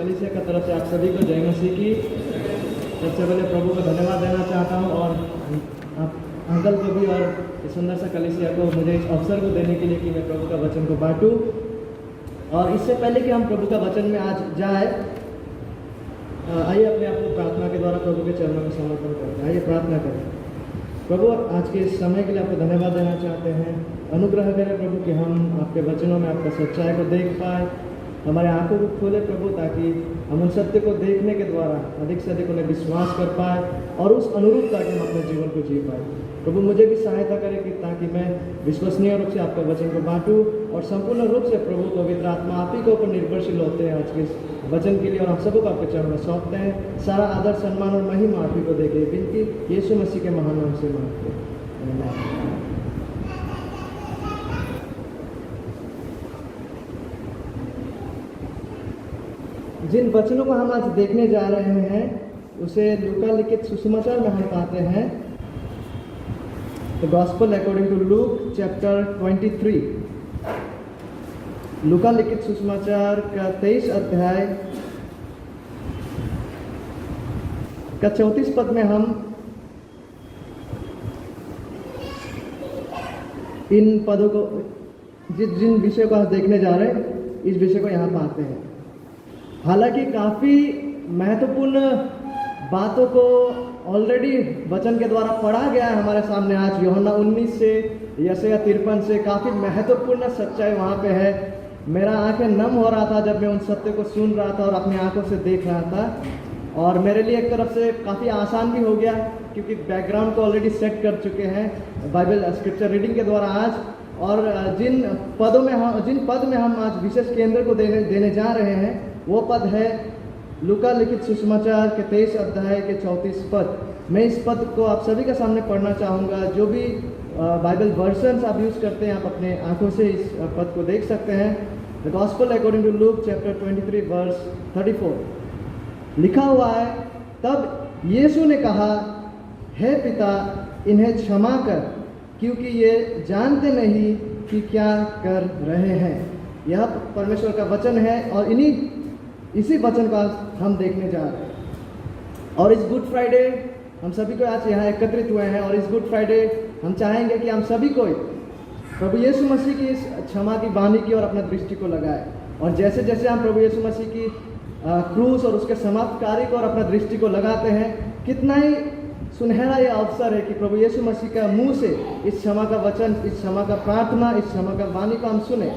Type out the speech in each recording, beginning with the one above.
कलीसिया की तरफ से आप सभी को जय मसीह की। सबसे पहले प्रभु को धन्यवाद देना चाहता हूँ और आप अंकल को भी और इस सुंदर सा कलीसिया को मुझे इस अवसर को देने के लिए कि मैं प्रभु का वचन को बांटूँ। और इससे पहले कि हम प्रभु का वचन में आज जाए, आइए अपने आप को प्रार्थना के द्वारा प्रभु के चरणों में समर्पण करते हैं। आइए प्रार्थना करें। प्रभु, आज के इस समय के लिए आपको धन्यवाद देना चाहते हैं। अनुग्रह करें प्रभु कि हम आपके वचनों में आपका सच्चाई को देख पाए, हमारे आंखों को खोले प्रभु, ताकि हम उन सत्य को देखने के द्वारा अधिक से अधिक उन्हें विश्वास कर पाए और उस अनुरूप ताकि हम अपने जीवन को जी पाए। प्रभु, मुझे भी सहायता करें कि ताकि मैं विश्वसनीय रूप से आपका वचन को बांटूं और संपूर्ण रूप से प्रभु पवित्र आत्मा आप ही के ऊपर निर्भरशील होते हैं आज के इस वचन के लिए, और हम सबको आपके चरणों में सौंपते हैं। सारा आदर सम्मान और महिमा आप ही को देके विनती यीशु मसीह के महान नाम से मांगते हैं। जिन वचनों को हम आज देखने जा रहे हैं उसे लूका लिखित सुसमाचार में हम पाते हैं। The gospel according to Luke chapter 23। लूका लिखित सुसमाचार का 23 अध्याय का 34 पद में हम इन पदों को, जिन विषय को आज देखने जा रहे हैं, इस विषय को यहाँ पाते हैं। हालांकि काफ़ी महत्वपूर्ण बातों को ऑलरेडी वचन के द्वारा पढ़ा गया है हमारे सामने आज। यूहन्ना 19 से यशायाह 53 से काफ़ी महत्वपूर्ण सच्चाई वहाँ पे है। मेरा आंखें नम हो रहा था जब मैं उन सत्य को सुन रहा था और अपनी आंखों से देख रहा था, और मेरे लिए एक तरफ से काफ़ी आसान भी हो गया क्योंकि बैकग्राउंड को ऑलरेडी सेट कर चुके हैं बाइबल स्क्रिप्चर रीडिंग के द्वारा आज। और जिन पद में हम आज विशेष केंद्र को देने जा रहे हैं वो पद है लूका लिखित सुसमाचार के 23 अध्याय के 34 पद। मैं इस पद को आप सभी के सामने पढ़ना चाहूँगा। जो भी बाइबल वर्जन्स आप यूज़ करते हैं, आप अपने आंखों से इस पद को देख सकते हैं। The gospel according to Luke chapter 23 verse 34 लिखा हुआ है, तब यीशु ने कहा, हे पिता, इन्हें क्षमा कर, क्योंकि ये जानते नहीं कि क्या कर रहे हैं। यह परमेश्वर का वचन है और इसी वचन का हम देखने जा रहे हैं। और इस गुड फ्राइडे हम सभी को आज यहाँ एकत्रित हुए हैं, और इस गुड फ्राइडे हम चाहेंगे कि हम सभी को प्रभु यीशु मसीह की इस क्षमा की वाणी की और अपना दृष्टि को लगाए। और जैसे जैसे हम प्रभु यीशु मसीह की क्रूस और उसके समाप्त कार्य को और अपना दृष्टि को लगाते हैं, कितना ही सुनहरा यह अवसर है कि प्रभु यीशु मसीह का मुंह से इस क्षमा का वचन, इस क्षमा का प्रार्थना, इस क्षमा का वाणी को हम सुने।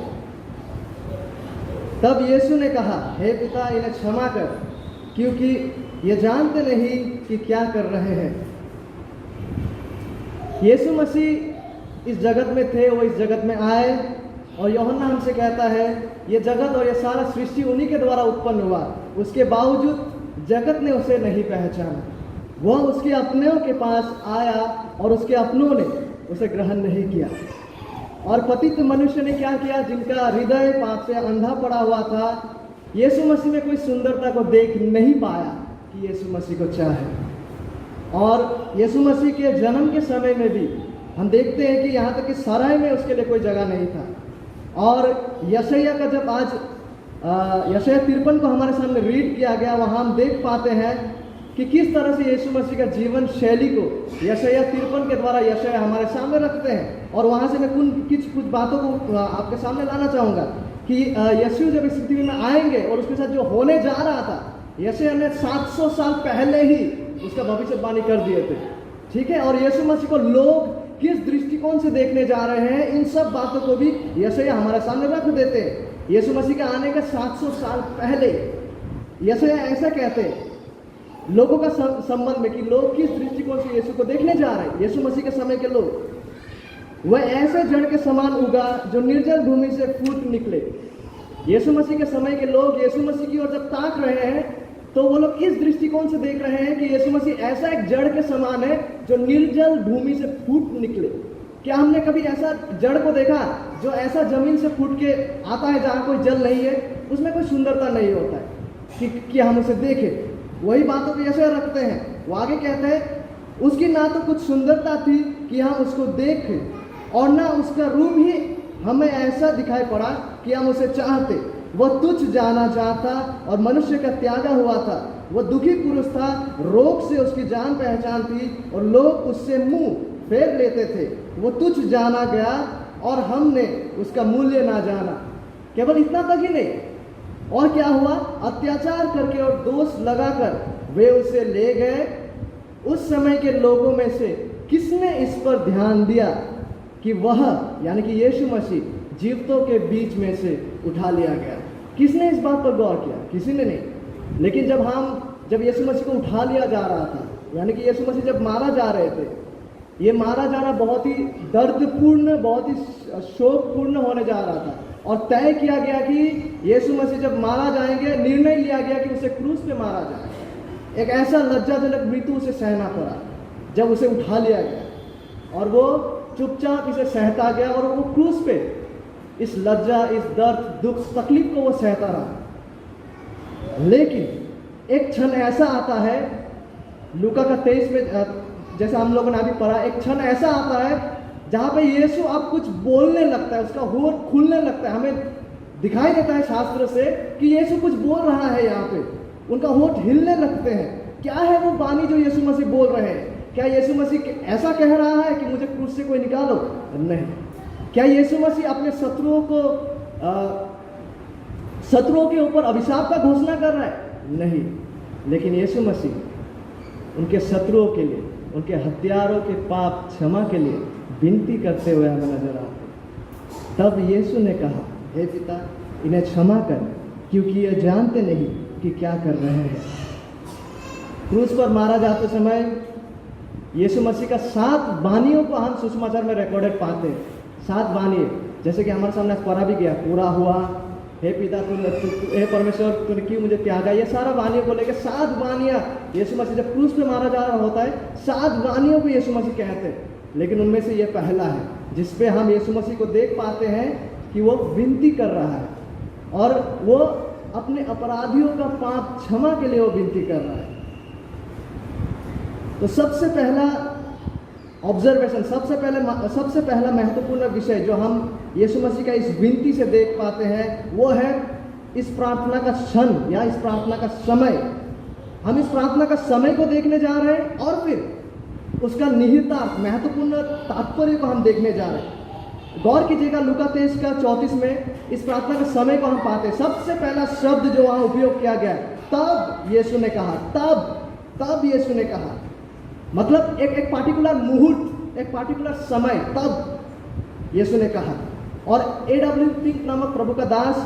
तब यीशु ने कहा, हे पिता, इन्हें क्षमा कर, क्योंकि ये जानते नहीं कि क्या कर रहे हैं। यीशु मसीह इस जगत में थे, वो इस जगत में आए, और यूहन्ना हमसे कहता है ये जगत और ये सारा सृष्टि उन्हीं के द्वारा उत्पन्न हुआ। उसके बावजूद जगत ने उसे नहीं पहचाना। वह उसके अपनों के पास आया और उसके अपनों ने उसे ग्रहण नहीं किया। और पतित मनुष्य ने क्या किया? जिनका हृदय पाप से अंधा पड़ा हुआ था, यीशु मसीह में कोई सुंदरता को देख नहीं पाया कि यीशु मसीह को चाहे। और यीशु मसीह के जन्म के समय में भी हम देखते हैं कि यहाँ तक कि सराय में उसके लिए कोई जगह नहीं था। और यशायाह का जब आज यशायाह 53 को हमारे सामने रीड किया गया, वहाँ हम देख पाते हैं कि किस तरह से यीशु मसीह का जीवन शैली को यशायाह 53 के द्वारा यशायाह हमारे सामने रखते हैं। और वहाँ से मैं कुछ बातों को आपके सामने लाना चाहूँगा कि यीशु जब इस पृथ्वी में आएंगे और उसके साथ जो होने जा रहा था, यशायाह ने 700 साल पहले ही उसका भविष्यवाणी कर दिए थे। ठीक है, और यीशु मसीह को लोग किस दृष्टिकोण से देखने जा रहे हैं, इन सब बातों को भी यशायाह हमारे सामने रख देते हैं। यीशु मसीह के आने के 700 साल पहले यशायाह ऐसा कहते हैं लोगों का संबंध में कि लोग किस दृष्टिकोण से यीशु को देखने जा रहे हैं। यीशु मसीह के समय के लोग, वह ऐसे जड़ के समान उगा जो निर्जल भूमि से फूट निकले। यीशु मसीह के समय के लोग यीशु मसीह की ओर जब ताक रहे हैं तो वो लोग इस दृष्टिकोण से देख रहे हैं कि यीशु मसीह ऐसा एक जड़ के समान है जो निर्जल भूमि से फूट निकले। क्या हमने कभी ऐसा जड़ को देखा जो ऐसा जमीन से फूट के आता है जहाँ कोई जल नहीं है, उसमें कोई सुंदरता नहीं होता है कि हम उसे देखें। वही बातों को ऐसे रखते हैं। वो आगे कहते हैं उसकी ना तो कुछ सुंदरता थी कि हम उसको देखें, और ना उसका रूप ही हमें ऐसा दिखाई पड़ा कि हम उसे चाहते। वह तुच्छ जाना चाहता और मनुष्य का त्यागा हुआ था। वह दुखी पुरुष था, रोग से उसकी जान पहचान थी और लोग उससे मुंह फेर लेते थे। वो तुच्छ जाना गया और हमने उसका मूल्य ना जाना। केवल इतना तक ही नहीं, और क्या हुआ, अत्याचार करके और दोष लगाकर वे उसे ले गए। उस समय के लोगों में से किसने इस पर ध्यान दिया कि वह यानी कि यीशु मसीह जीवितों के बीच में से उठा लिया गया? किसने इस बात पर गौर किया? किसी ने नहीं। लेकिन जब यीशु मसीह को उठा लिया जा रहा था, यानी कि यीशु मसीह जब मारा जा रहे थे, ये मारा जाना बहुत ही दर्दपूर्ण, बहुत ही शोकपूर्ण होने जा रहा था। और तय किया गया कि यीशु मसीह जब मारा जाएंगे, निर्णय लिया गया कि उसे क्रूस पे मारा जाए। एक ऐसा लज्जाजनक मृत्यु उसे सहना पड़ा जब उसे उठा लिया गया, और वो चुपचाप इसे सहता गया, और वो क्रूस पे इस लज्जा, इस दर्द, दुख, तकलीफ को वो सहता रहा। लेकिन एक क्षण ऐसा आता है, लूका का 23 में जैसा हम लोगों ने अभी पढ़ा, एक क्षण ऐसा आता है जहाँ पे यीशु अब कुछ बोलने लगता है, उसका होठ खुलने लगता है। हमें दिखाई देता है शास्त्र से कि यीशु कुछ बोल रहा है, यहाँ पे उनका होठ हिलने लगते हैं। क्या है वो वाणी जो यीशु मसीह बोल रहे हैं? क्या यीशु मसीह ऐसा कह रहा है कि मुझे क्रूस से कोई निकालो? नहीं। क्या यीशु मसीह अपने शत्रुओं के ऊपर अभिशाप का घोषणा कर रहा है? नहीं। लेकिन यीशु मसीह उनके शत्रुओं के लिए, उनके हत्यारों के पाप क्षमा के लिए विनती करते हुए हमें नजर आते। तब यीशु ने कहा, हे पिता, इन्हें क्षमा कर, क्योंकि ये जानते नहीं कि क्या कर रहे हैं। क्रूस पर मारा जाते समय यीशु मसीह का 7 वाणियों को हम सुसमाचार में रिकॉर्डेड पाते हैं। 7 वाणी, जैसे कि हमारे सामने पढ़ा भी गया, पूरा हुआ, हे पिता हे परमेश्वर तूने क्यों मुझे त्यागा, ये सारा वाणियों को लेकर 7 वाणियाँ यीशु मसीह जब क्रूस पे मारा जा रहा होता है, 7 वाणियों को यीशु मसीह कहते हैं। लेकिन उनमें से ये पहला है जिसपे हम यीशु मसीह को देख पाते हैं कि वो विनती कर रहा है, और वो अपने अपराधियों का पाप क्षमा के लिए वो विनती कर रहा है। तो सबसे पहला ऑब्जर्वेशन, सबसे पहला महत्वपूर्ण विषय जो हम यीशु मसीह का इस विनती से देख पाते हैं, वो है इस प्रार्थना का क्षण या इस प्रार्थना का समय। हम इस प्रार्थना का समय को देखने जा रहे हैं, और फिर उसका निहितार्थ, महत्वपूर्ण तात्पर्य को हम देखने जा रहे हैं। गौर कीजिएगा, लूका 23 का 34 में इस प्रार्थना के समय को हम पाते हैं। सबसे पहला शब्द जो वहां उपयोग किया गया, तब यीशु ने कहा। तब यीशु ने कहा, मतलब एक पार्टिकुलर मुहूर्त, एक पार्टिकुलर समय, तब यीशु ने कहा। और A.W. पिंक नामक प्रभु का दास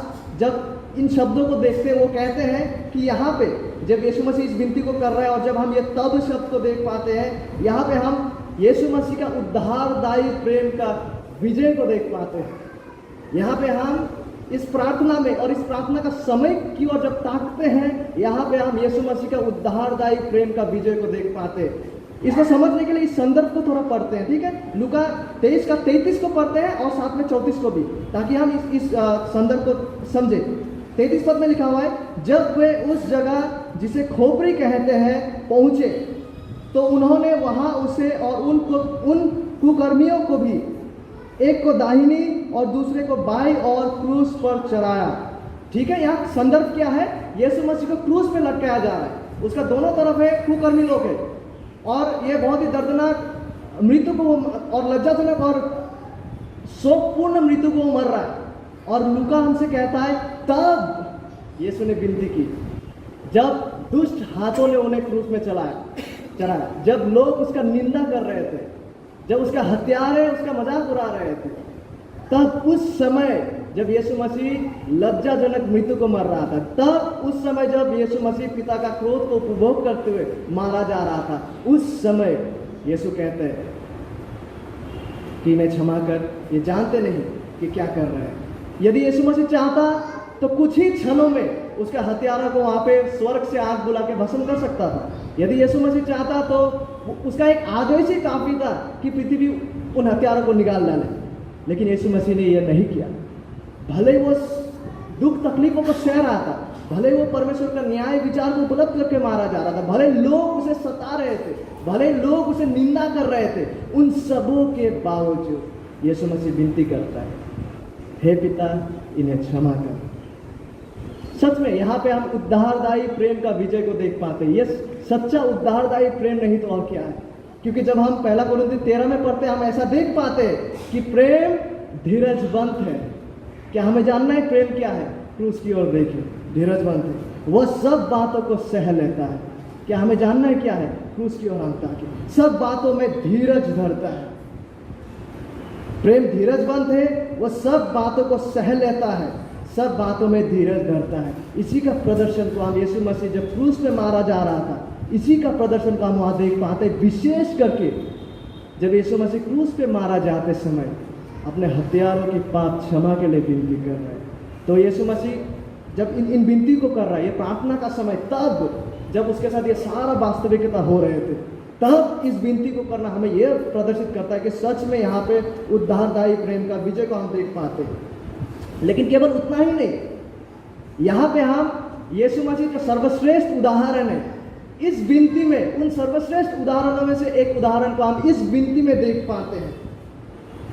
जब इन शब्दों को देखते हैं, वो कहते हैं कि यहाँ पे जब यीशु मसीह इस विनती को कर रहे हैं, और जब हम ये तब शब्द को देख पाते हैं, यहाँ पे हम यीशु मसीह का उद्धारदायी प्रेम का विजय को देख पाते हैं। यहाँ पे हम इस प्रार्थना में और इस प्रार्थना का समय की ओर जब ताकते हैं, यहाँ पे हम यीशु मसीह का उद्धारदायी प्रेम का विजय को देख पाते हैं। इसको समझने के लिए इस संदर्भ को थोड़ा पढ़ते हैं, ठीक है? लूका 23 का 33 को पढ़ते हैं और साथ में 34 को भी, ताकि हम इस संदर्भ को समझें। 33 पद में लिखा हुआ है, जब वे उस जगह जिसे खोपड़ी कहते हैं पहुंचे, तो उन्होंने वहां उसे और उन कुकर्मियों को भी, एक को दाहिनी और दूसरे को बाईं और क्रूस पर चढ़ाया। ठीक है, यहाँ संदर्भ क्या है? यीशु मसीह को क्रूस पे लटकाया जा रहा है, उसका दोनों तरफ है कुकर्मी लोग है, और ये बहुत ही दर्दनाक मृत्यु को और लज्जाजनक और शोकपूर्ण मृत्यु को मर रहा है। और लूका हमसे कहता है, तब यीशु ने विनती की, जब दुष्ट हाथों ने उन्हें क्रूस में चढ़ाया, जब लोग उसका निंदा कर रहे थे, जब उसका हत्यारे उसका मजाक उड़ा रहे थे, तब उस समय जब यीशु मसीह लज्जाजनक मृत्यु को मर रहा था, तब उस समय जब यीशु मसीह पिता का क्रोध को उपभोग करते हुए मारा जा रहा था, उस समय यीशु कहते हैं कि इन्हें क्षमा कर, ये जानते नहीं कि क्या कर रहे हैं। यदि यीशु मसीह चाहता तो कुछ ही क्षणों में उसके हत्यारों को वहां पे स्वर्ग से आग बुला के भस्म कर सकता था। यदि यीशु मसीह चाहता तो उसका एक आदेश ही काफी था कि पृथ्वी उन हत्यारों को निकाल डाले, लेकिन यीशु मसीह ने यह नहीं किया। भले वो दुख तकलीफों को सह रहा था, भले वो परमेश्वर का न्याय विचार को उपलब्ध करके मारा जा रहा था, भले लोग उसे सता रहे थे, भले लोग उसे निंदा कर रहे थे, उन सबों के बावजूद यीशु मसीह विनती करता है, हे पिता इन्हें क्षमा कर, सच में यहाँ पे हम उद्धारदायी प्रेम का विजय को देख पाते हैं। ये सच्चा उद्धारदायी प्रेम नहीं तो और क्या है? क्योंकि जब हम 1 कोरिन्थियों 13 में पढ़ते हैं, हम ऐसा देख पाते हैं कि प्रेम धीरजवंत है। क्या हमें जानना है प्रेम क्या है? क्रूस की ओर देखिए, धीरजवंत है, वह सब बातों को सह लेता है। क्या हमें जानना है क्या है? क्रूस की ओर हम ताकि सब बातों में धीरज धरता है। प्रेम धीरजवंत है, वह सब बातों को सह लेता है, सब बातों में धीरज धरता है। इसी का प्रदर्शन को हम यीशु मसीह जब क्रूस पे मारा जा रहा था, इसी का प्रदर्शन को हम वहाँ देख पाते, विशेष करके जब यीशु मसीह क्रूस पे मारा जाते समय अपने हत्यारों की पाप क्षमा के लिए विनती कर रहे हैं। तो यीशु मसीह जब इन विनती को कर रहा है, ये प्रार्थना का समय, तब जब उसके साथ ये सारा वास्तविकता हो रहे थे, तब इस विनती को करना हमें यह प्रदर्शित करता है कि सच में यहाँ पे उद्धारदायी प्रेम का विजय को हम देख पाते हैं। लेकिन केवल उतना ही नहीं, यहाँ पे हम यीशु मसीह का सर्वश्रेष्ठ उदाहरण है। इस विनती में, उन सर्वश्रेष्ठ उदाहरणों में से एक उदाहरण को हम इस विनती में देख पाते हैं,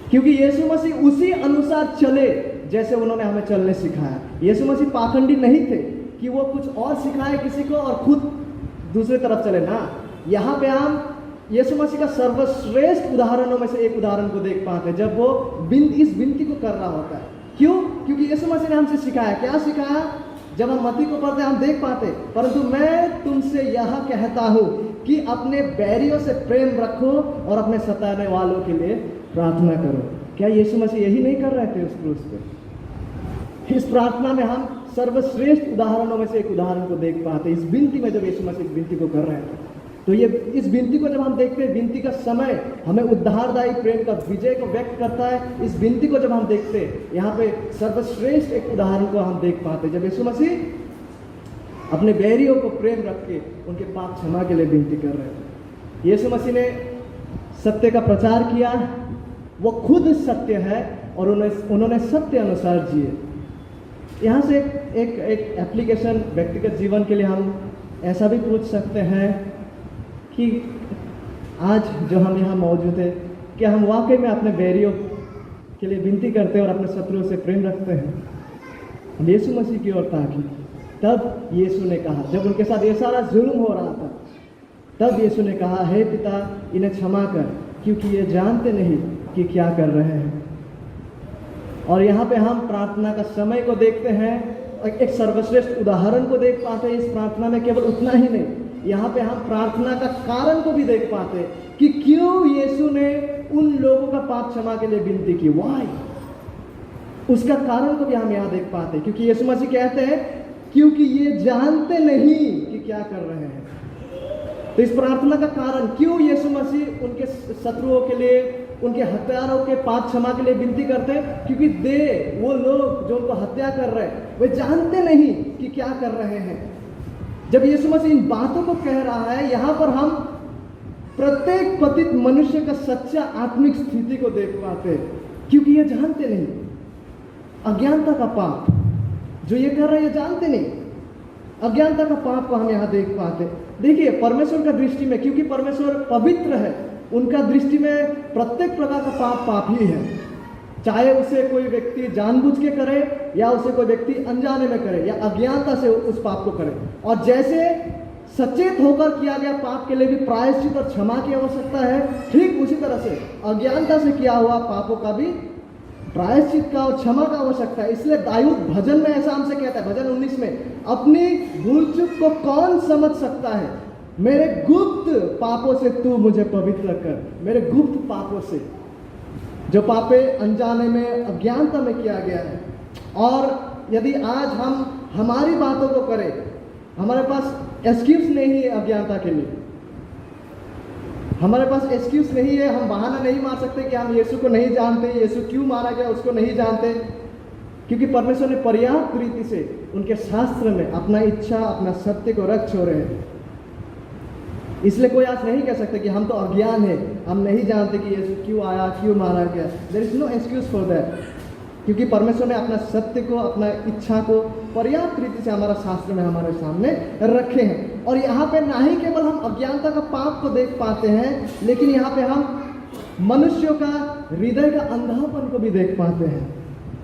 क्योंकि यीशु मसीह उसी अनुसार चले जैसे उन्होंने हमें चलने सिखाया। यीशु मसीह पाखंडी नहीं थे कि वो कुछ और सिखाए किसी को और खुद दूसरी तरफ चले ना। यहाँ पे हम यीशु मसीह का सर्वश्रेष्ठ उदाहरणों में से एक उदाहरण को देख पाते हैं, जब वो इस विनती को कर रहा होता है। क्यों? क्योंकि यीशु मसीह ने हमसे सिखाया। क्या सिखाया? जब हम मत्ती को पढ़ते हैं हम देख पाते, परंतु मैं तुमसे यह कहता हूँ कि अपने बैरियों से प्रेम रखो और अपने सताने वालों के लिए प्रार्थना करो। क्या यीशु मसीह यही नहीं कर रहे थे उस क्रूस पे? इस प्रार्थना में हम सर्वश्रेष्ठ उदाहरणों में से एक उदाहरण को देख पाते। इस विनती में जब यीशु मसीह इस विनती को कर रहे थे, तो ये इस विनती को जब हम देखते हैं, विनती का समय हमें उद्धारदायी प्रेम का विजय को व्यक्त करता है। इस विनती को जब हम देखते हैं, यहाँ पे सर्वश्रेष्ठ एक उदाहरण को हम देख पाते, जब यीशु मसीह अपने बैरियों को प्रेम रख के उनके पाप क्षमा के लिए विनती कर रहे थे। यीशु मसीह ने सत्य का प्रचार किया, वो खुद सत्य है और उन्होंने सत्य अनुसार जिए। यहाँ से एक एप्लीकेशन व्यक्तिगत जीवन के लिए हम ऐसा भी पूछ सकते हैं कि आज जो हम यहाँ मौजूद है, क्या हम वाकई में अपने बैरियों के लिए विनती करते हैं और अपने शत्रुओं से प्रेम रखते हैं? हम यीशु मसीह की ओर ताकि तब यीशु ने कहा, जब उनके साथ ये सारा जुल्म हो रहा था, तब यीशु ने कहा, हे पिता इन्हें क्षमा कर, क्योंकि ये जानते नहीं कि क्या कर रहे हैं। और यहाँ पे हम प्रार्थना का समय को देखते हैं, एक सर्वश्रेष्ठ उदाहरण को देख पाते हैं इस प्रार्थना में। केवल उतना ही नहीं, यहाँ पे हम प्रार्थना का कारण को भी देख पाते हैं कि क्यों यीशु ने उन लोगों का पाप क्षमा के लिए विनती की। वाई, उसका कारण को भी हम यहाँ देख पाते हैं, क्योंकि यीशु मसीह कहते हैं क्योंकि ये जानते नहीं कि क्या कर रहे हैं। तो इस प्रार्थना का कारण क्यों यीशु मसीह उनके शत्रुओं के लिए, उनके हत्यारों के पाप क्षमा के लिए विनती करते हैं? क्योंकि वो लोग जो उनको हत्या कर रहे हैं, वे जानते नहीं कि क्या कर रहे हैं। जब यीशु मसीह इन बातों को कह रहा है, यहाँ पर हम प्रत्येक पतित मनुष्य का सच्चा आत्मिक स्थिति को देख पाते हैं, क्योंकि ये जानते नहीं। अज्ञानता का पाप जो ये कर रहे हैं, ये जानते नहीं। अज्ञानता का पाप को हम यहाँ देख पाते। देखिए, परमेश्वर का दृष्टि में, क्योंकि परमेश्वर पवित्र है, उनका दृष्टि में प्रत्येक प्रकार का पाप पाप ही है। चाहे उसे कोई व्यक्ति जानबूझ के करे या उसे कोई व्यक्ति अनजाने में करे या अज्ञानता से उस पाप को करे। और जैसे सचेत होकर किया गया पाप के लिए भी प्रायश्चित और क्षमा की आवश्यकता है, ठीक उसी तरह से अज्ञानता से किया हुआ पापों का भी प्रायश्चित का और क्षमा का आवश्यकता है। इसलिए दाऊद भजन में ऐसा हमसे कहता है, भजन 19 में, अपनी भूल चूक को कौन समझ सकता है, मेरे गुप्त पापों से तू मुझे पवित्र कर। मेरे गुप्त पापों से, जो पापे अनजाने में अज्ञानता में किया गया है। और यदि आज हम हमारी बातों को करें, हमारे पास एक्सक्यूज नहीं है अज्ञानता के लिए, हमारे पास एक्सक्यूज नहीं है, हम बहाना नहीं मार सकते कि हम यीशु को नहीं जानते, यीशु क्यों मारा गया उसको नहीं जानते, क्योंकि परमेश्वर ने पर्याप्त रीति से उनके शास्त्र में अपना इच्छा, अपना सत्य को रख छोड़े हैं। इसलिए कोई आज नहीं कह सकते कि हम तो अज्ञान है, हम नहीं जानते कि यीशु क्यों आया, क्यों मारा गया। There is no excuse for that, क्योंकि परमेश्वर ने अपना सत्य को, अपना इच्छा को पर्याप्त रीति से हमारा शास्त्र में हमारे सामने रखे हैं। और यहाँ पे ना ही केवल हम अज्ञानता का पाप को देख पाते हैं, लेकिन यहाँ पे हम मनुष्यों का हृदय का अंधापन को भी देख पाते हैं।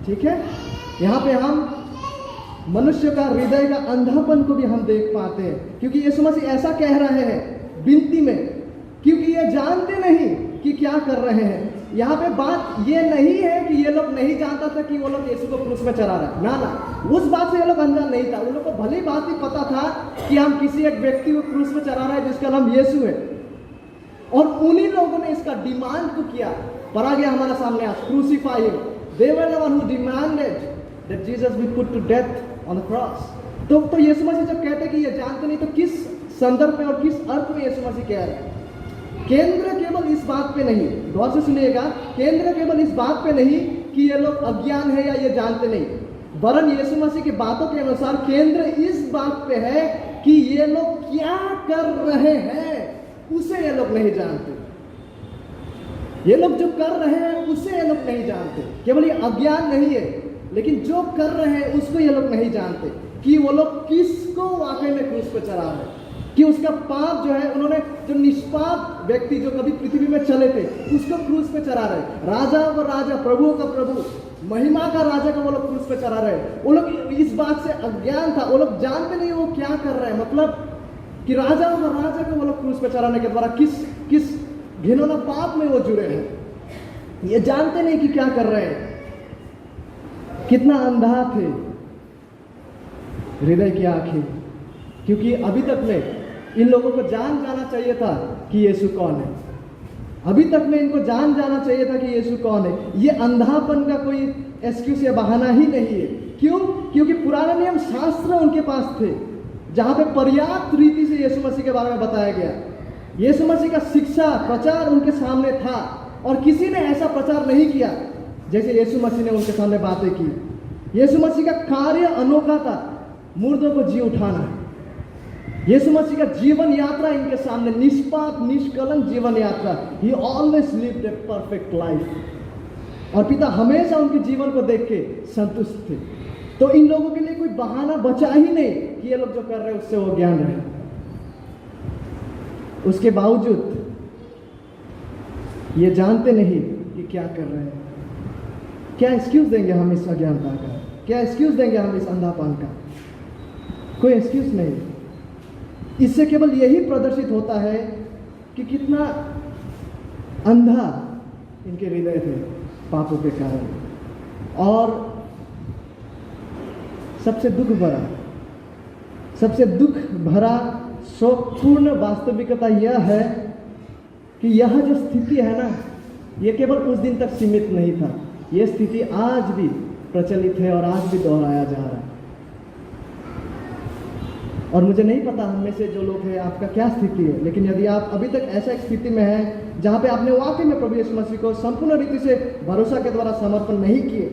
ठीक है, यहाँ पे हम मनुष्य का हृदय का अंधापन को भी हम देख पाते हैं, क्योंकि यीशु मसीह ऐसा कह रहे हैं विनती में, क्योंकि ये जानते नहीं कि क्या कर रहे हैं। यहाँ पे बात ये नहीं है कि ये लोग नहीं जानता था कि वो लोग यीशु को क्रूस में चढ़ा रहे हैं, ना, उस बात से ये लोग अनजान नहीं था। उन लोग को भली बात ही पता था कि हम किसी एक व्यक्ति को क्रूस में चढ़ा रहे हैं जिसका नाम यीशु है, और उन्हीं लोगों ने इसका डिमांड को किया। पढ़ा गया हमारे सामने आज, crucify him. They were the one who demanded that Jesus be put to death on the cross. तो यीशु मसीह जब कहते कि ये जानते नहीं, तो किस संदर्भ में और किस अर्थ में यीशु मसीह कह रहे हैं? केंद्र केवल इस बात पे नहीं, गौर से सुनिएगा, केंद्र केवल इस बात पे नहीं कि ये लोग अज्ञान है या ये जानते नहीं, वरन यीशु मसीह की बातों के अनुसार केंद्र इस बात पे है कि ये लोग क्या कर रहे हैं उसे ये लोग नहीं जानते। ये लोग जो कर रहे हैं उसे ये लोग नहीं जानते। केवल ये अज्ञान नहीं है, लेकिन जो कर रहे हैं उसको ये लोग नहीं जानते कि वो लोग किसको वाकई में क्रूस पे चढ़ा रहे हैं, कि उसका पाप जो है, उन्होंने जो निष्पाप व्यक्ति जो कभी पृथ्वी में चले थे उसको क्रूस पे चढ़ा रहे। राजा का राजा, प्रभु का प्रभु, महिमा का राजा को वो लोग क्रूस पे चढ़ा रहे। वो लोग इस बात से अज्ञान था, वो लोग जानते नहीं वो क्या कर रहे हैं, मतलब कि राजा का राजा को वो लोग क्रूस पे चढ़ाने के द्वारा किस घिनौना पाप में वो जुड़े हैं, ये जानते नहीं कि क्या कर रहे हैं। कितना अंधा थे हृदय की आंखें, क्योंकि अभी तक में इन लोगों को जान जाना चाहिए था कि यीशु कौन है। अभी तक में इनको जान जाना चाहिए था कि यीशु कौन है। ये अंधापन का कोई एक्सक्यूज या बहाना ही नहीं है। क्यों? क्योंकि पुराना नियम शास्त्र उनके पास थे, जहां पे पर्याप्त रीति से यीशु मसीह के बारे में बताया गया। यीशु मसीह का शिक्षा प्रचार उनके सामने था, और किसी ने ऐसा प्रचार नहीं किया जैसे यीशु मसीह ने उनके सामने बातें की। यीशु मसीह का कार्य अनोखा था, मुर्दों को जी उठाना। यीशु मसीह का जीवन यात्रा इनके सामने निष्पाप निष्कलंक जीवन यात्रा। ही always lived a perfect life, और पिता हमेशा उनके जीवन को देख के संतुष्ट थे। तो इन लोगों के लिए कोई बहाना बचा ही नहीं कि ये लोग जो कर रहे हैं उससे वो ज्ञान रहे। उसके बावजूद ये जानते नहीं कि क्या कर रहे हैं। क्या एक्सक्यूज देंगे हम इस अज्ञानता का? क्या एक्सक्यूज देंगे हम इस अंधापन का? कोई एक्सक्यूज नहीं। इससे केवल यही प्रदर्शित होता है कि कितना अंधा इनके हृदय थे पापों के कारण। और सबसे दुख भरा शोकपूर्ण वास्तविकता यह है कि यह जो स्थिति है ना, ये केवल उस दिन तक सीमित नहीं था। यह स्थिति आज भी प्रचलित है और आज भी दोहराया जा रहा है। और मुझे नहीं पता हम में से जो लोग हैं आपका क्या स्थिति है, लेकिन यदि आप अभी तक ऐसा एक स्थिति में हैं जहाँ पे आपने वाकई में प्रभु यीशु मसीह को संपूर्ण रीति से भरोसा के द्वारा समर्पण नहीं किए,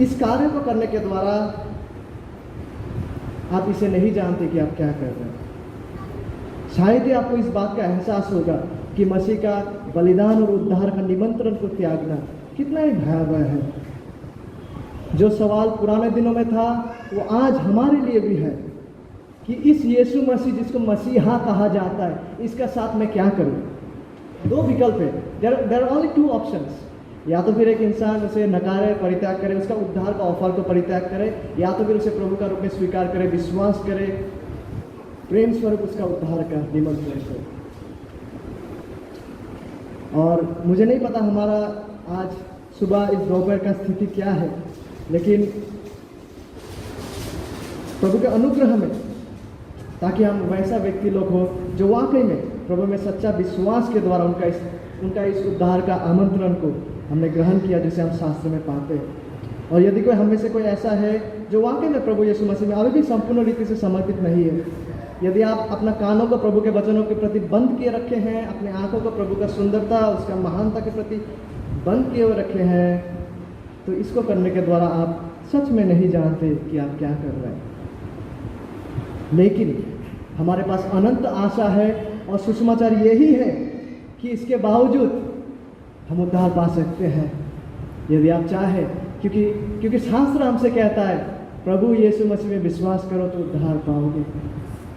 इस कार्य को करने के द्वारा आप इसे नहीं जानते कि आप क्या कर रहे हैं। शायद ही आपको इस बात का एहसास होगा कि मसीह का बलिदान और उद्धार का निमंत्रण को त्यागना कितना ही भयावह है। जो सवाल पुराने दिनों में था वो आज हमारे लिए भी है कि इस यीशु मसीह जिसको मसीहा कहा जाता है, इसका साथ में क्या करूं? दो विकल्प है, there are only two options. या तो फिर एक इंसान उसे नकारे, परित्याग करे, उसका उद्धार का ऑफर को परित्याग करे, या तो फिर उसे प्रभु का रूप में स्वीकार करे, विश्वास करे, प्रेम स्वरूप उसका उद्धार का निमंत्रण करे। और मुझे नहीं पता हमारा आज सुबह इस दोपहर का स्थिति क्या है, लेकिन प्रभु के अनुग्रह में, ताकि हम वैसा व्यक्ति लोग हो जो वाकई में प्रभु में सच्चा विश्वास के द्वारा उनका इस उद्धार का आमंत्रण को हमने ग्रहण किया, जिसे हम शास्त्र में पाते हैं। और यदि कोई हम में से कोई ऐसा है जो वाकई में प्रभु यीशु मसीह में अभी भी संपूर्ण रीति से समर्पित नहीं है, यदि आप अपना कानों को प्रभु के वचनों के प्रति बंद किए रखे हैं, अपने आंखों को प्रभु का सुंदरता, उसका महानता के प्रति बंद किए हुए रखे हैं, तो इसको करने के द्वारा आप सच में नहीं जानते कि आप क्या कर रहे हैं। लेकिन हमारे पास अनंत आशा है, और सुसमाचार यही है कि इसके बावजूद हम उद्धार पा सकते हैं यदि आप चाहें, क्योंकि शास्त्र हमसे कहता है प्रभु यीशु मसीह में विश्वास करो तो उद्धार पाओगे।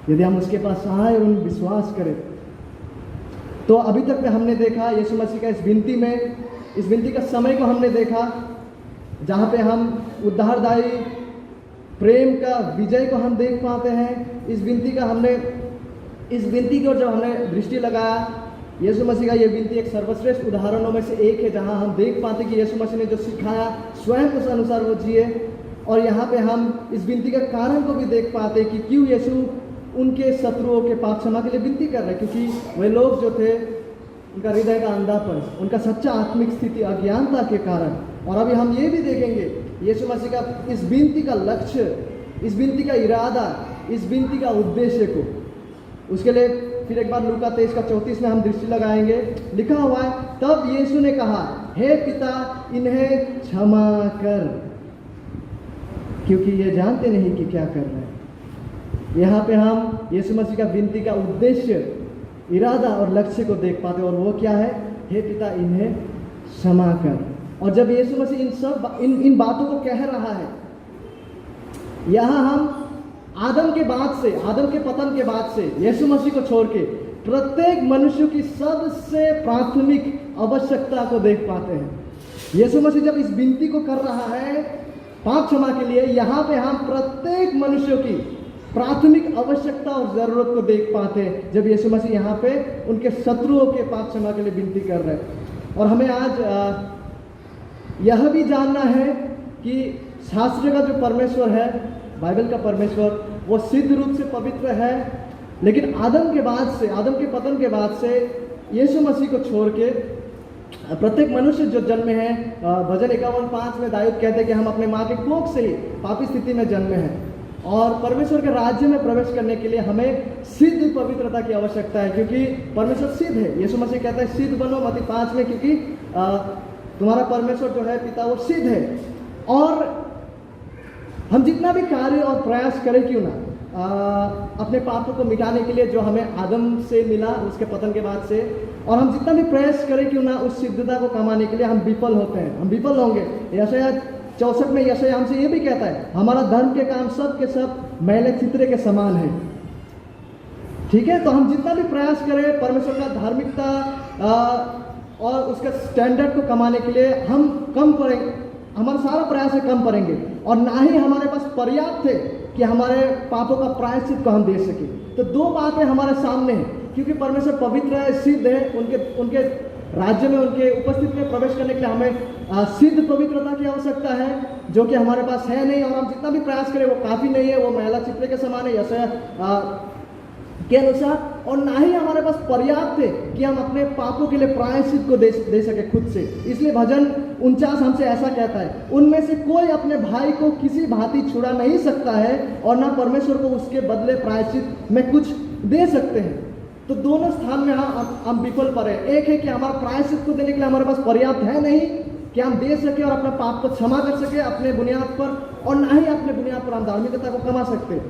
यदि हम उसके पास आए और विश्वास करें, तो अभी तक में हमने देखा यीशु मसीह का इस विनती का समय को हमने देखा, जहाँ पे हम उद्धारदायी प्रेम का विजय को हम देख पाते हैं। इस विनती की ओर जब हमने दृष्टि लगाया, यीशु मसीह का ये विनती एक सर्वश्रेष्ठ उदाहरणों में से एक है, जहां हम देख पाते कि यीशु मसीह ने जो सिखाया स्वयं उस अनुसार वो जिए। और यहाँ पे हम इस विनती के कारण को भी देख पाते कि क्यों यीशु उनके शत्रुओं के पाप क्षमा के लिए विनती कर रहे हैं, क्योंकि वे लोग जो थे उनका हृदय का अंधापन, उनका सच्चा आत्मिक स्थिति अज्ञानता के कारण। और अभी हम ये भी देखेंगे यीशु मसीह का इस विनती का लक्ष्य, इस विनती का इरादा, इस विनती का उद्देश्य को, उसके लिए फिर एक बार लूका 23:34 में हम दृष्टि लगाएंगे। लिखा हुआ है, तब यीशु ने कहा, हे पिता, इन्हें क्षमा कर, क्योंकि ये जानते नहीं कि क्या कर रहे हैं। यहाँ पे हम यीशु मसीह का विनती का उद्देश्य, इरादा और लक्ष्य को देख पाते, और वो क्या है? हे पिता, इन्हें क्षमा कर। और जब यीशु मसीह इन बातों को कह रहा है, यहाँ हम आदम के पतन के बाद से यीशु मसीह को छोड़ के प्रत्येक मनुष्य की सबसे प्राथमिक आवश्यकता को देख पाते हैं। यीशु मसीह जब इस विनती को कर रहा है पाप क्षमा के लिए, यहाँ पे हम प्रत्येक मनुष्य की प्राथमिक आवश्यकता और जरूरत को देख पाते हैं, जब यीशु मसीह यहाँ पे उनके शत्रुओं के पाप क्षमा के लिए विनती कर रहे हैं। और हमें आज यह भी जानना है कि शास्त्र का जो परमेश्वर है, बाइबल का परमेश्वर, वो सिद्ध रूप से पवित्र है, लेकिन आदम के पतन के बाद से यीशु मसीह को छोड़ के प्रत्येक मनुष्य जो जन्मे हैं, भजन 51:5 में दाऊद कहते हैं कि हम अपने माँ के कोख से ही पापी स्थिति में जन्मे हैं, और परमेश्वर के राज्य में प्रवेश करने के लिए हमें सिद्ध पवित्रता की आवश्यकता है, क्योंकि परमेश्वर सिद्ध है। यीशु मसीह कहता है सिद्ध बनो, मत्ती 5 में, क्योंकि तुम्हारा परमेश्वर जो है पिता, वो सिद्ध है। और हम जितना भी कार्य और प्रयास करें क्यों ना अपने पापों को मिटाने के लिए, जो हमें आदम से मिला उसके पतन के बाद से, और हम जितना भी प्रयास करें क्यों ना उस सिद्धता को कमाने के लिए, हम विफल होते हैं, हम विफल होंगे। यशायाह 64 में यशायाह हमसे ये भी कहता है, हमारा धर्म के काम सब के सब मैले चित्रे के समान है। ठीक है, तो हम जितना भी प्रयास करें परमेश्वर का धार्मिकता और उसका स्टैंडर्ड को कमाने के लिए, हम कम करेंगे, हमारा सारा प्रयास है कम करेंगे, और ना ही हमारे पास पर्याप्त है कि हमारे पापों का प्रायश्चित को हम दे सके। तो दो बातें हमारे सामने हैं, क्योंकि परमेश्वर पवित्र है, सिद्ध है, उनके राज्य में, उनके उपस्थिति में प्रवेश करने के लिए हमें सिद्ध पवित्रता की आवश्यकता है, जो कि हमारे पास है नहीं, और हम जितना भी प्रयास करें वो काफ़ी नहीं है, वो मैला चित्रे के समान है यशायाह के अनुसार, और ना ही हमारे पास पर्याप्त है कि हम अपने पापों के लिए प्रायश्चित को दे सके खुद से। इसलिए भजन 49 हमसे ऐसा कहता है, उनमें से कोई अपने भाई को किसी भांति छुड़ा नहीं सकता है, और ना परमेश्वर को उसके बदले प्रायश्चित में कुछ दे सकते हैं। तो दोनों स्थान में हम विफल पड़े। एक है कि हमारा प्रायश्चित को देने के लिए हमारे पास पर्याप्त है नहीं कि हम दे सके और अपने पाप को क्षमा कर सके अपने बुनियाद पर, और ना ही अपने बुनियाद पर हम धार्मिकता को कमा सकते।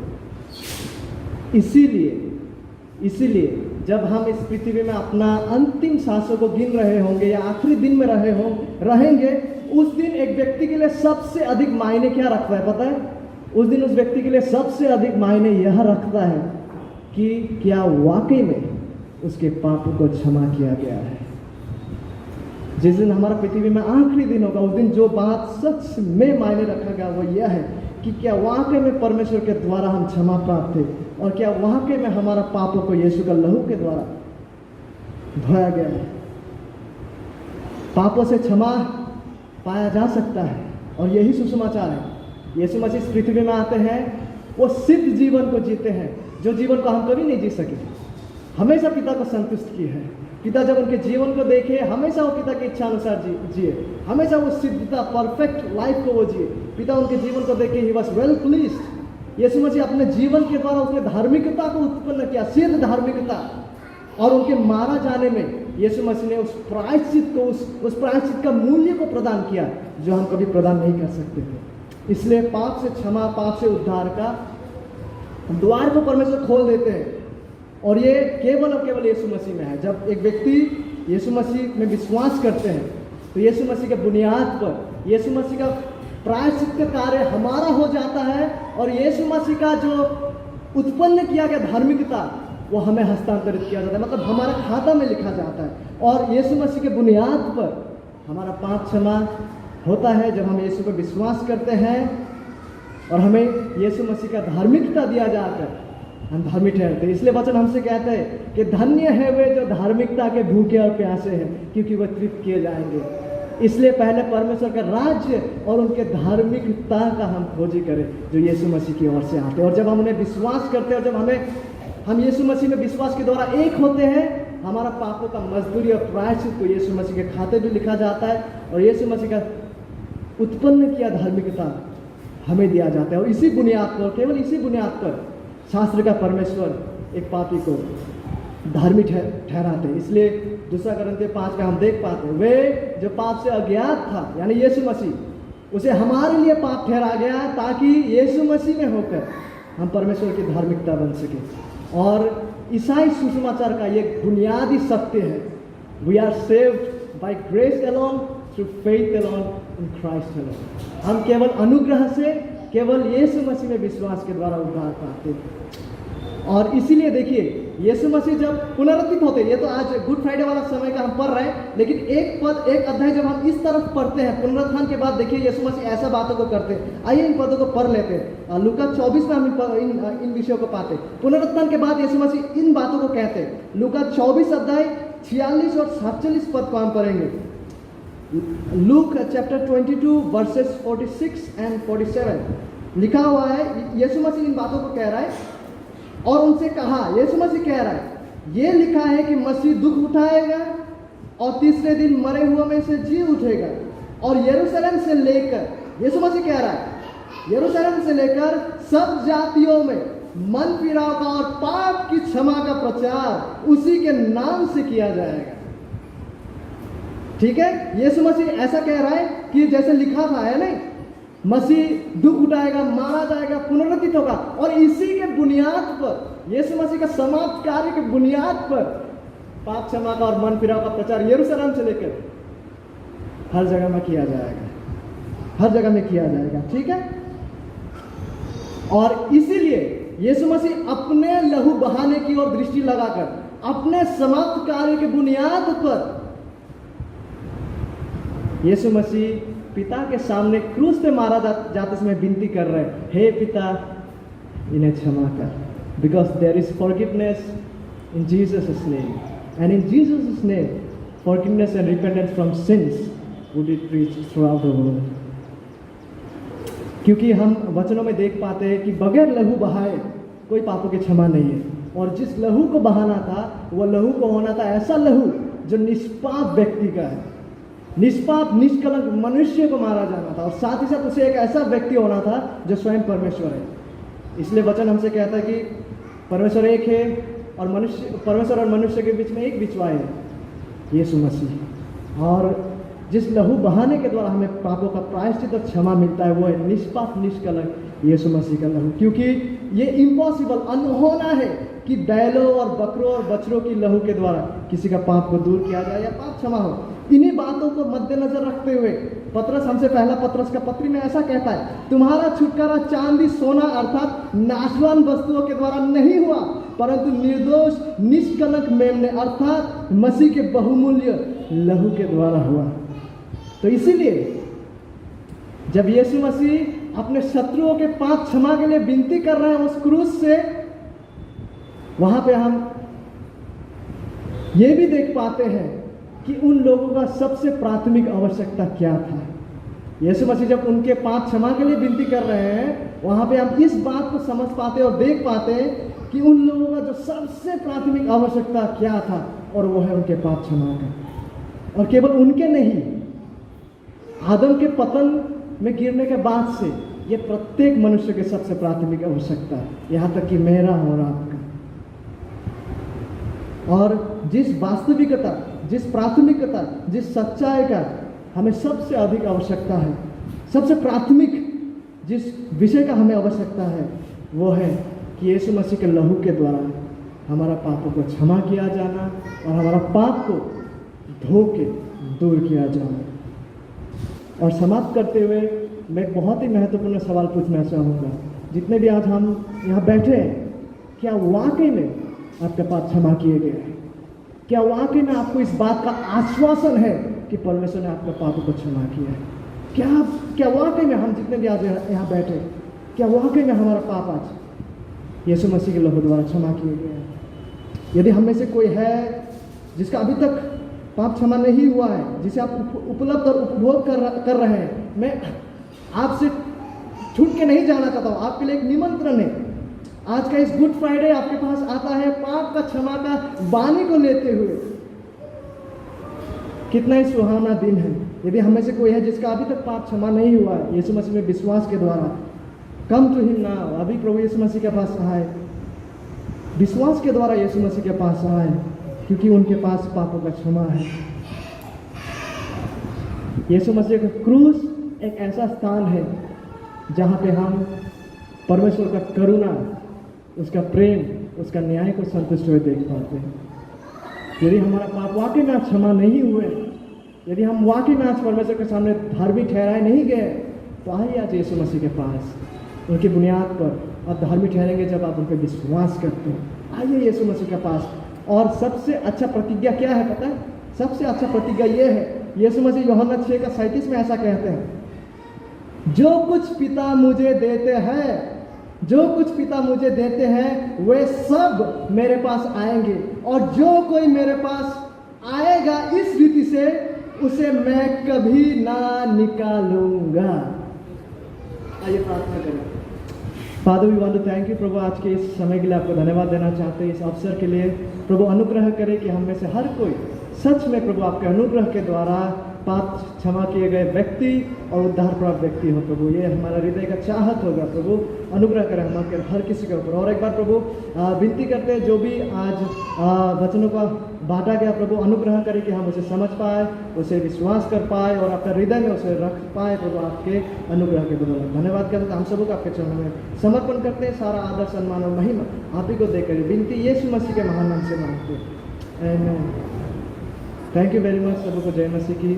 इसीलिए जब हम इस पृथ्वी में अपना अंतिम सांसों को गिन रहे होंगे या आखिरी दिन में रहेंगे, उस दिन एक व्यक्ति के लिए सबसे अधिक मायने क्या रखता है पता है? उस दिन उस व्यक्ति के लिए सबसे अधिक मायने यह रखता है कि क्या वाकई में उसके पापों को क्षमा किया गया है। जिस दिन हमारा पृथ्वी में आखिरी दिन होगा, उस दिन जो बात सच में मायने रखा गया वो यह है कि क्या वाकई में परमेश्वर के द्वारा हम क्षमा प्राप्त थे, और क्या वाकई में हमारा पापों को यीशु का लहू के द्वारा धोया गया है। पापों से क्षमा पाया जा सकता है, और यही सुसमाचार है। यीशु मसीह इस पृथ्वी में आते हैं, वो सिद्ध जीवन को जीते हैं, जो जीवन को हम कभी नहीं जी सके। हमेशा पिता को संतुष्ट किए हैं। पिता जब उनके जीवन को देखे, हमेशा वो पिता की इच्छा अनुसार जिए, हमेशा वो सिद्धता, परफेक्ट लाइफ को वो जिए। पिता उनके जीवन को देखे, ही वॉज वेल प्लीज्ड। यीशु मसीह अपने जीवन के द्वारा उसने धार्मिकता को उत्पन्न किया, सिद्ध धार्मिकता, और उनके मारा जाने में यीशु मसीह ने उस प्रायश्चित को, उस प्रायश्चित का मूल्य को प्रदान किया, जो हम कभी प्रदान नहीं कर सकते थे। इसलिए पाप से क्षमा, पाप से उद्धार का द्वार को परमेश्वर खोल देते हैं, और ये केवल और केवल यीशु मसीह में है। जब एक व्यक्ति यीशु मसीह में विश्वास करते हैं, तो यीशु मसीह के बुनियाद पर यीशु मसीह का प्रायश्चित का कार्य हमारा हो जाता है, और यीशु मसीह का जो उत्पन्न किया गया धार्मिकता वो हमें हस्तांतरित किया जाता है, मतलब हमारे खाता में लिखा जाता है। और यीशु मसीह के बुनियाद पर हमारा पाप क्षमा होता है जब हम यीशु पर विश्वास करते हैं, और हमें यीशु मसीह का धार्मिकता दिया जाकर हम धार्मिक ठहरते हैं। इसलिए वचन हमसे कहते हैं कि धन्य है वे जो धार्मिकता के भूखे और प्यासे हैं, क्योंकि वह तृप्त किए जाएंगे। इसलिए पहले परमेश्वर का राज्य और उनके धार्मिकता का हम खोजी करें जो यीशु मसीह की ओर से आते हैं। और जब हम उन्हें विश्वास करते हैं और जब हम यीशु मसीह में विश्वास के द्वारा एक होते हैं, हमारा पापों का मजदूरी और प्रायश्चित को यीशु मसीह के खाते में लिखा जाता है और यीशु मसीह का उत्पन्न किया धार्मिकता हमें दिया जाता है। और इसी बुनियाद पर, केवल इसी बुनियाद पर शास्त्र का परमेश्वर एक पापी को धार्मिक ठहराते हैं। इसलिए 2 कोरिन्थियों 5 में हम देख पाते हैं, वे जो पाप से अज्ञात था यानी यीशु मसीह, उसे हमारे लिए पाप ठहरा गया ताकि यीशु मसीह में होकर हम परमेश्वर की धार्मिकता बन सके। और ईसाई सुसमाचार का ये बुनियादी सत्य है, we are saved by grace alone through faith alone in Christ alone. हम केवल अनुग्रह से, केवल यीशु मसीह में विश्वास के द्वारा उद्धार पाते हैं। और इसीलिए देखिए यीशु मसीह जब पुनरुत्थित होते, ये तो आज गुड फ्राइडे वाला समय का हम पढ़ रहे हैं, लेकिन एक अध्याय जब हम इस तरफ पढ़ते हैं पुनरुत्थान के बाद, देखिए यीशु मसीह ऐसा बातों को करते हैं। आइए इन पदों को पढ़ लेते हैं। लूका 24 में हम इन विषयों को पाते हैं। पुनरुत्थान के बाद यीशु मसीह इन बातों को कहते हैं। लूका 24 अध्याय 46 और 47 पद को हम पढ़ेंगे। लूक चैप्टर 22 वर्सेस 46 एंड 47 लिखा हुआ है। यीशु मसीह इन बातों को कह रहा है और उनसे कहा, यीशु मसीह कह रहा है, ये लिखा है कि मसीह दुख उठाएगा और तीसरे दिन मरे हुए में से जी उठेगा और यरूशलेम से लेकर, यीशु मसीह कह रहा है, यरूशलेम से लेकर सब जातियों में मन फिराव का और पाप की क्षमा का प्रचार उसी के नाम से किया जाएगा। ठीक है, यीशु मसीह ऐसा कह रहा है कि जैसे लिखा था, है नहीं, मसीह दुख उठाएगा, मारा जाएगा, पुनरुत्थित होगा और इसी के बुनियाद पर, यीशु मसीह का समाप्त कार्य के बुनियाद पर पाप क्षमा का और मन फिराव का प्रचार यरूशलेम से लेकर हर जगह में किया जाएगा, हर जगह में किया जाएगा। ठीक है, और इसीलिए यीशु मसीह अपने लहू बहाने की ओर दृष्टि लगाकर अपने समाप्त कार्य के बुनियाद पर यीशु मसीह पिता के सामने क्रूस पे मारा जाते समय विनती कर रहे हैं, हे पिता इन्हें क्षमा कर, because there is forgiveness in Jesus name, and in Jesus name forgiveness and repentance from sins would be preached throughout the world. क्योंकि हम वचनों में देख पाते हैं कि बगैर लहू बहाए कोई पापों की क्षमा नहीं है, और जिस लहू को बहाना था वह लहू को होना था ऐसा लहू जो निष्पाप व्यक्ति का है, निष्पाप निष्कलंक मनुष्य को मारा जाना था, और साथ ही साथ उसे एक ऐसा व्यक्ति होना था जो स्वयं परमेश्वर है। इसलिए वचन हमसे कहता है कि परमेश्वर एक है और परमेश्वर और मनुष्य के बीच में एक बिचवाए है, यीशु मसीह। और जिस लहू बहाने के द्वारा हमें पापों का प्रायश्चित और क्षमा मिलता है वो है निष्पाप निष्कलंक यीशु मसीह का लहू। क्योंकि ये इम्पॉसिबल, अनहोना है कि बैलों और बकरों और बछड़ों की लहू के द्वारा किसी का पाप को दूर किया जाए या पाप क्षमा हो। इन्हीं बातों को मद्देनजर रखते हुए पतरस हमसे पहला पतरस का पत्री में ऐसा कहता है, तुम्हारा छुटकारा चांदी सोना अर्थात नाशवान वस्तुओं के द्वारा नहीं हुआ, परंतु निर्दोष निष्कलंक मेमने अर्थात मसीह के बहुमूल्य लहू के द्वारा हुआ। तो इसीलिए जब यीशु मसीह अपने शत्रुओं के पाप क्षमा के लिए विनती कर रहे हैं उस क्रूस से, वहां पे हम ये भी देख पाते हैं कि उन लोगों का सबसे प्राथमिक आवश्यकता क्या था। यीशु मसीह जब उनके पाप क्षमा के लिए विनती कर रहे हैं, वहां पे हम इस बात को समझ पाते और देख पाते हैं कि उन लोगों का जो सबसे प्राथमिक आवश्यकता क्या था, और वो है उनके पाप क्षमा का। और केवल उनके नहीं, आदम के पतन में गिरने के बाद से ये प्रत्येक मनुष्य के सबसे प्राथमिक आवश्यकता है, यहाँ तक कि मेरा और आपका। और जिस वास्तविकता, जिस प्राथमिकता, जिस सच्चाई का हमें सबसे अधिक आवश्यकता है, सबसे प्राथमिक जिस विषय का हमें आवश्यकता है, वो है कि यीशु मसीह के लहू के द्वारा हमारा पापों को क्षमा किया जाना और हमारा पाप को धो के दूर किया जाना। और समाप्त करते हुए मैं एक बहुत ही महत्वपूर्ण सवाल पूछना चाहूँगा, जितने भी आज हम यहाँ बैठे हैं, क्या वाकई में आपके पाप क्षमा किए गए हैं? क्या वाकई में आपको इस बात का आश्वासन है कि परमेश्वर ने आपके पापों को क्षमा किया है? क्या वाकई में हम जितने भी आज यहाँ बैठे, क्या वाकई में हमारा पाप आज यीशु मसीह के लहू द्वारा क्षमा किए गए हैं? यदि हम में से कोई है जिसका अभी तक पाप क्षमा नहीं हुआ है, जिसे आप उपलब्ध और उपभोग कर रहे हैं, मैं आपसे छूट के नहीं जाना चाहता हूँ। आपके लिए एक निमंत्रण है। आज का इस गुड फ्राइडे आपके पास आता है पाप का क्षमा का बानी को लेते हुए। कितना ही सुहावना दिन है। यदि हम में से कोई है जिसका अभी तक पाप क्षमा नहीं हुआ है, यीशु मसीह में विश्वास के द्वारा, कम टू हिम नाउ, अभी प्रभु यीशु मसीह के पास आए, विश्वास के द्वारा यीशु मसीह के पास आए, क्योंकि उनके पास पापों का क्षमा है। यीशु मसीह का क्रूस एक ऐसा स्थान है जहाँ पे हम परमेश्वर का करुणा, उसका प्रेम, उसका न्याय को संतुष्ट हुए देख पाते हैं। यदि हमारा पाप वाकई में क्षमा नहीं हुए, यदि हम वाकई में आज परमेश्वर के सामने धार्मिक ठहराए नहीं गए, तो आइए आज यीशु मसीह के पास। उनकी बुनियाद पर आप धार्मिक ठहरेंगे जब आप उन पर विश्वास करते हैं। आइए यीशु मसीह के पास। और सबसे अच्छा प्रतिज्ञा क्या है पता है? सबसे अच्छा प्रतिज्ञा ये है, यीशु मसीह यूहन्ना 6:37 में ऐसा कहते हैं, जो कुछ पिता मुझे देते हैं, जो कुछ पिता मुझे देते हैं वे सब मेरे पास आएंगे, और जो कोई मेरे पास आएगा इस रीति से उसे मैं कभी ना निकालूंगा। आइए प्रार्थना करें। Father, we want to thank you प्रभु, आज के इस समय के लिए आपको धन्यवाद देना चाहते हैं, इस अवसर के लिए। प्रभु अनुग्रह करें कि हम में से हर कोई सच में प्रभु आपके अनुग्रह के द्वारा पाप क्षमा किए गए व्यक्ति और उद्धार प्राप्त व्यक्ति हो। प्रभु ये हमारा हृदय का चाहत होगा। प्रभु अनुग्रह करें हमारे हर किसी के ऊपर। और एक बार प्रभु विनती करते हैं, जो भी आज वचनों का बांटा गया, प्रभु अनुग्रह करें कि हम उसे समझ पाए, उसे विश्वास कर पाए और अपने हृदय में उसे रख पाए। प्रभु आपके अनुग्रह के बदौलत धन्यवाद करते हैं। हम सबको आपके चरणों में समर्पण करते हैं। सारा आदर, सम्मान और महिमा आप ही को देकर विनती यीशु मसीह के महान नाम से मांगते हैं। आमीन। Thank you very much. सबको जय मसीह की।